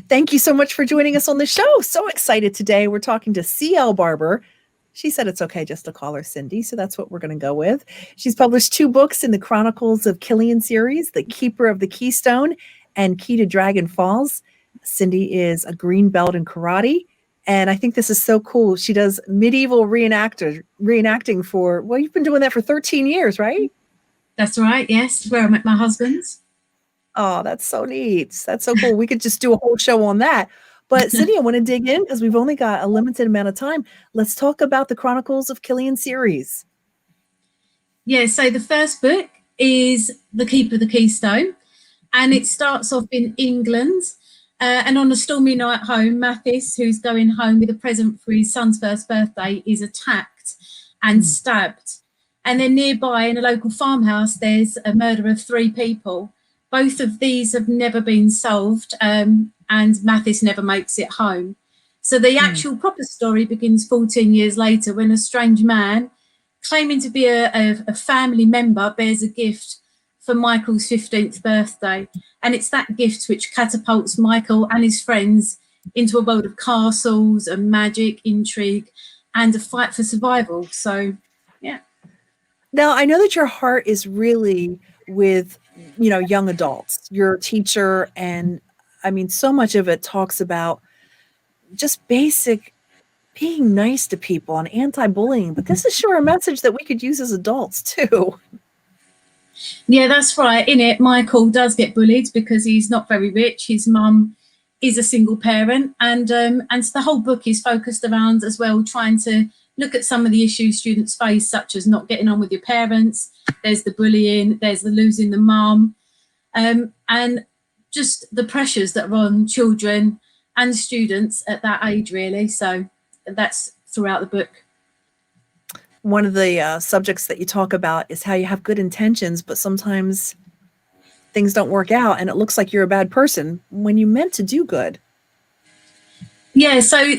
Thank you so much for joining us on the show. So excited today. We're talking to C.L. Barber. She said it's okay just to call her Cindy, so that's what we're going to go with. She's published 2 books in the Chronicles of Kilion series, The Keeper of the Keystone and Key to Dragon Falls. Cindy is a green belt in karate, and I think this is so cool. She does medieval reenacting for, well, you've been doing that for 13 years, right? That's right, yes, where I met my husband. Oh, that's so neat. That's so cool. We could just do a whole show on that. But Cindy, I want to dig in because we've only got a limited amount of time. Let's talk about the Chronicles of Kilion series. Yeah, so the first book is The Keeper of the Keystone, and it starts off in England. And on a stormy night home, Mathis, who's going home with a present for his son's first birthday, is attacked and stabbed. And then nearby in a local farmhouse, there's a murder of 3 people. Both of these have never been solved, and Mathis never makes it home. So the actual proper story begins 14 years later when a strange man, claiming to be a family member, bears a gift for Michael's 15th birthday. And it's that gift which catapults Michael and his friends into a world of castles and magic, intrigue, and a fight for survival. So, yeah. Now, I know that your heart is really with, young adults. You're a teacher, and I mean, so much of it talks about just basic being nice to people and anti-bullying, but this is sure a message that we could use as adults too. Yeah, that's right. In it, Michael does get bullied because he's not very rich. His mum is a single parent, and so the whole book is focused around as well trying to look at some of the issues students face, such as not getting on with your parents. There's the bullying, there's the losing the mum, and just the pressures that are on children and students at that age, really. So that's throughout the book. One of the subjects that you talk about is how you have good intentions, but sometimes things don't work out and it looks like you're a bad person when you meant to do good. Yeah, so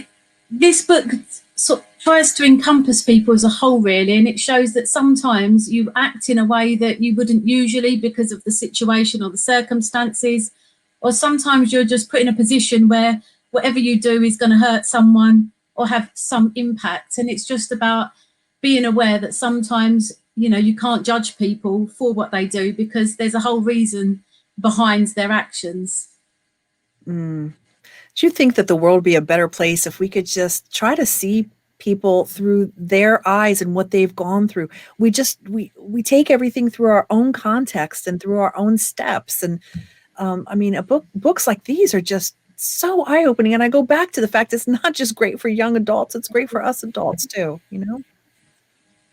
this book sort of tries to encompass people as a whole, really, and it shows that sometimes you act in a way that you wouldn't usually because of the situation or the circumstances, or sometimes you're just put in a position where whatever you do is going to hurt someone or have some impact. And it's just about being aware that sometimes, you can't judge people for what they do because there's a whole reason behind their actions. Do you think that the world would be a better place if we could just try to see people through their eyes and what they've gone through? We take everything through our own context and through our own steps. And books like these are just so eye-opening. And I go back to the fact it's not just great for young adults, it's great for us adults too,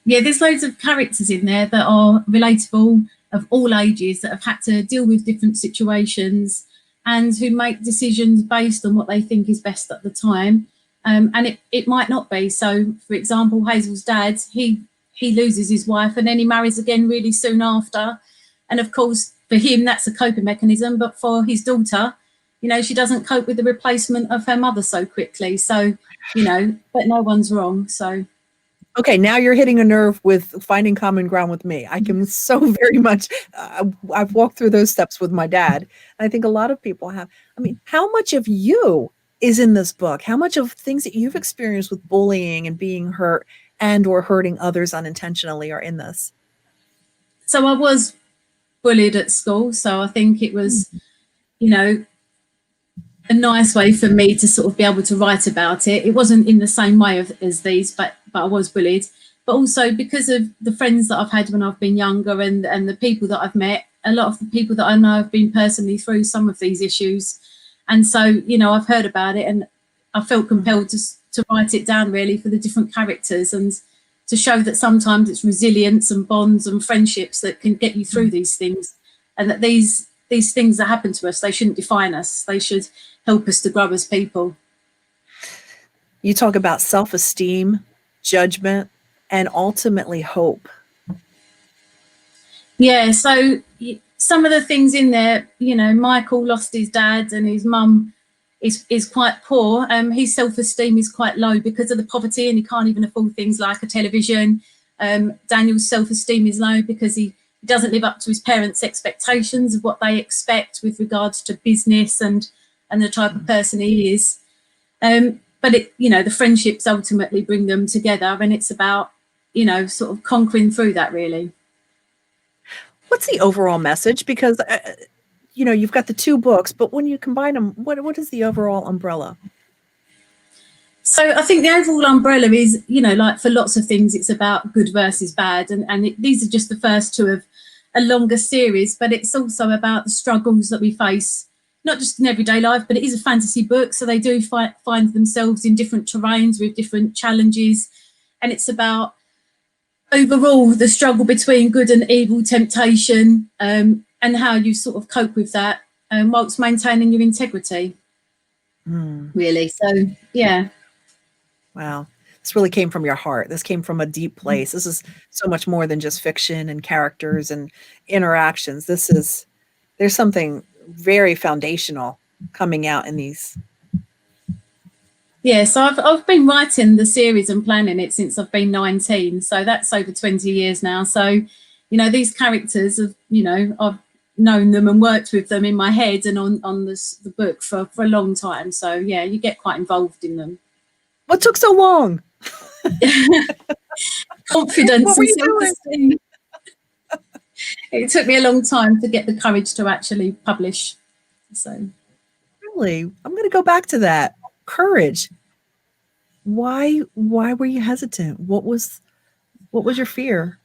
Yeah, there's loads of characters in there that are relatable, of all ages, that have had to deal with different situations and who make decisions based on what they think is best at the time. And it might not be. So, for example, Hazel's dad, he loses his wife and then he marries again really soon after. And of course, for him, that's a coping mechanism. But for his daughter, she doesn't cope with the replacement of her mother so quickly. So, but no one's wrong. So. Okay, now you're hitting a nerve with finding common ground with me. I can so very much, I've walked through those steps with my dad. And I think a lot of people have. I mean, how much of you is in this book? How much of things that you've experienced with bullying and being hurt and or hurting others unintentionally are in this? So I was bullied at school. So I think it was, a nice way for me to sort of be able to write about it. It wasn't in the same way as these, but I was bullied. But also because of the friends that I've had when I've been younger and the people that I've met, a lot of the people that I know have been personally through some of these issues. And so, I've heard about it and I felt compelled to write it down really for the different characters and to show that sometimes it's resilience and bonds and friendships that can get you through these things, and that these things that happen to us, they shouldn't define us. They should help us to grow as people. You talk about self-esteem, judgment, and ultimately hope. Yeah, so some of the things in there, Michael lost his dad and his mum is quite poor. His self-esteem is quite low because of the poverty and he can't even afford things like a television. Daniel's self-esteem is low because he doesn't live up to his parents' expectations of what they expect with regards to business and and the type of person he is. But it, you know, the friendships ultimately bring them together, and it's about, you know, sort of conquering through that, really. What's the overall message? Because you know, you've got the two books, but when you combine them, what is the overall umbrella? So I think the overall umbrella is, you know, like for lots of things, it's about good versus bad, and these are just the first two of a longer series, but it's also about the struggles that we face, not just in everyday life, but it is a fantasy book, so they do find themselves in different terrains with different challenges, and it's about overall the struggle between good and evil, temptation, and how you sort of cope with that, whilst maintaining your integrity, really. So, yeah. Wow. This really came from your heart. This came from a deep place. This is so much more than just fiction and characters and interactions. There's something very foundational coming out in these. Yeah, so I've been writing the series and planning it since I've been 19. So that's over 20 years now. So, you know, these characters have, you know, I've known them and worked with them in my head and on the book for a long time. So, yeah, you get quite involved in them. What took so long? Confidence What were and you self-esteem. It took me a long time to get the courage to actually publish. So really, I'm going to go back to that. Courage. Why were you hesitant? What was your fear?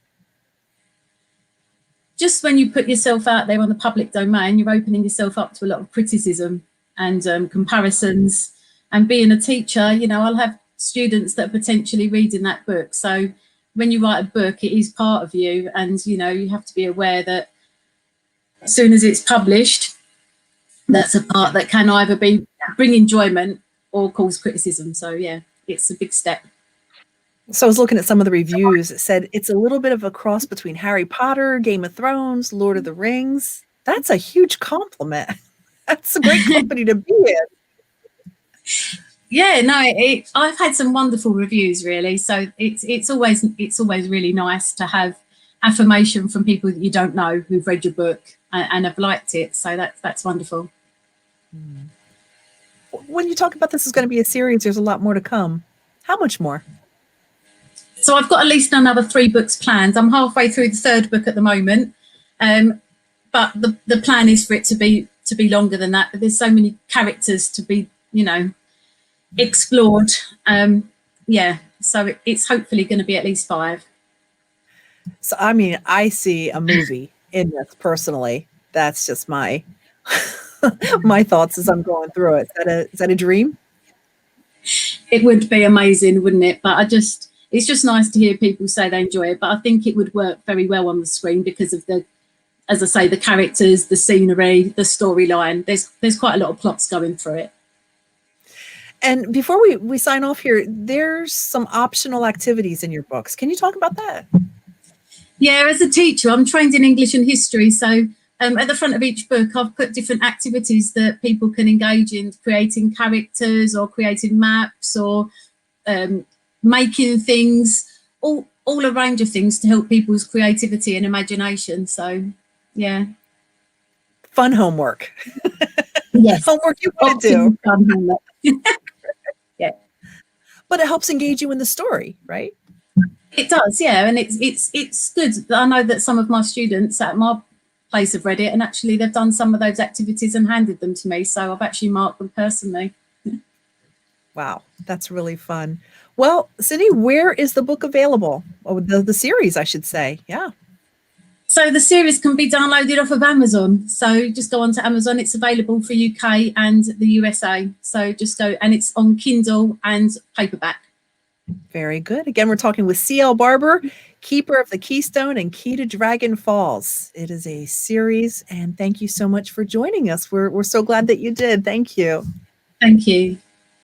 Just when you put yourself out there on the public domain, you're opening yourself up to a lot of criticism and comparisons. And being a teacher, you know, I'll have students that are potentially reading that book. So when you write a book, it is part of you. And, you know, you have to be aware that as soon as it's published, that's a part that can either bring enjoyment or cause criticism. So, yeah, it's a big step. So I was looking at some of the reviews. It said it's a little bit of a cross between Harry Potter, Game of Thrones, Lord of the Rings. That's a huge compliment. That's a great company to be in. Yeah, no, I've had some wonderful reviews, really. So it's always really nice to have affirmation from people that you don't know who've read your book and have liked it. So that's wonderful. When you talk about this is going to be a series, there's a lot more to come. How much more? So I've got at least another 3 books planned. I'm halfway through the 3rd book at the moment, but the plan is for it to be longer than that. But there's so many characters to be, you know, explored. Yeah, so it's hopefully going to be at least 5. So I mean, I see a movie in this personally. That's just my my thoughts as I'm going through it. Is that a dream? It would be amazing, wouldn't it? But it's just nice to hear people say they enjoy it. But I think it would work very well on the screen because of as I say, the characters, the scenery, the storyline. There's quite a lot of plots going through it. And before we sign off here, there's some optional activities in your books. Can you talk about that? Yeah, as a teacher, I'm trained in English and history. So at the front of each book, I've put different activities that people can engage in, creating characters or creating maps or making things, all a range of things to help people's creativity and imagination. So, yeah. Fun homework. Yes. Homework you want to do. Fun homework. Yeah. But it helps engage you in the story, right? It does, yeah. And it's good. I know that some of my students at my place have read it, and actually they've done some of those activities and handed them to me. So I've actually marked them personally. Wow, that's really fun. Well, Cindy, where is the book available? Oh, the series, I should say. Yeah. So the series can be downloaded off of Amazon. So just go onto Amazon. It's available for UK and the USA. So just go, and it's on Kindle and paperback. Very good. Again, we're talking with C.L. Barber, Keeper of the Keystone and Key to Dragon Falls. It is a series, and thank you so much for joining us. We're so glad that you did. Thank you. Thank you.